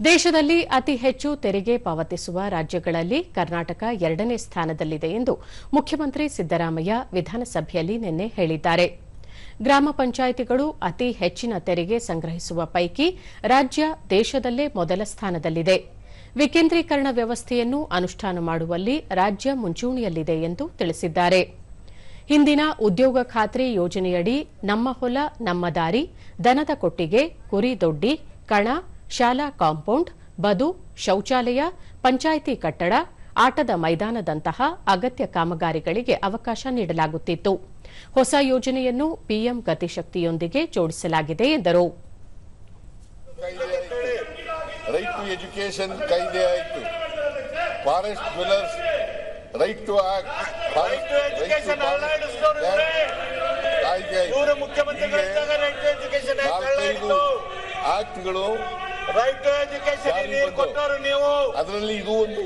ದೇಶದಲ್ಲಿ ಅತಿ ಹೆಚ್ಚು ತೆರಿಗೆ ಪಾವತಿಸುವ ರಾಜ್ಯಗಳಲ್ಲಿ ಕರ್ನಾಟಕ 2ನೇ ಸ್ಥಾನದಲ್ಲಿದೆ ಎಂದು ಮುಖ್ಯಮಂತ್ರಿ ಸಿದ್ದರಾಮಯ್ಯ ವಿಧಾನಸಭೆಯಲ್ಲಿ ನಿನ್ನೆ ಹೇಳಿದ್ದಾರೆ. ಗ್ರಾಮ ಪಂಚಾಯಿತಿಗಳು ಅತಿ ಹೆಚ್ಚಿನ ತೆರಿಗೆ ಸಂಗ್ರಹಿಸುವ ಪೈಕಿ ರಾಜ್ಯ ದೇಶದಲ್ಲೇ ಮೊದಲ ಸ್ಥಾನದಲ್ಲಿದೆ. ವಿಕೇಂದ್ರೀಕರಣ ವ್ಯವಸ್ಥೆಯನ್ನು ಅನುಷ್ಠಾನ ಮಾಡುವಲ್ಲಿ ರಾಜ್ಯ ಮುಂಚೂಣಿಯಲ್ಲಿದೆ ಎಂದು ತಿಳಿಸಿದ್ದಾರೆ. ಹಿಂದಿನ ಉದ್ಯೋಗ ಖಾತ್ರಿ ಯೋಜನೆಯಡಿ ನಮ್ಮ ಹೊಲ ನಮ್ಮ ದಾರಿ, ದನದ ಕೊಟ್ಟಿಗೆ, ಕುರಿ ದೊಡ್ಡಿ, ಕಣ, ಶಾಲಾ ಕಾಂಪೌಂಡ್, ಬದು, ಶೌಚಾಲಯ, ಪಂಚಾಯಿತಿ ಕಟ್ಟಡ, ಆಟದ ಮೈದಾನದಂತಹ ಅಗತ್ಯ ಕಾಮಗಾರಿಗಳಿಗೆ ಅವಕಾಶ ನೀಡಲಾಗುತ್ತಿತ್ತು. ಹೊಸ ಯೋಜನೆಯನ್ನು ಪಿಎಂ ಗತಿಶಕ್ತಿಯೊಂದಿಗೆ ಜೋಡಿಸಲಾಗಿದೆ ಎಂದರು. ರೈಟ್ ಟು ಎಜುಕೇಶನ್ ಕಾಯ್ದೆ ಆಯಿತು, forest dwellers right to act, ಆಕ್ಟ್ಗಳು, ಅದರಲ್ಲಿ ಇದು ಒಂದು.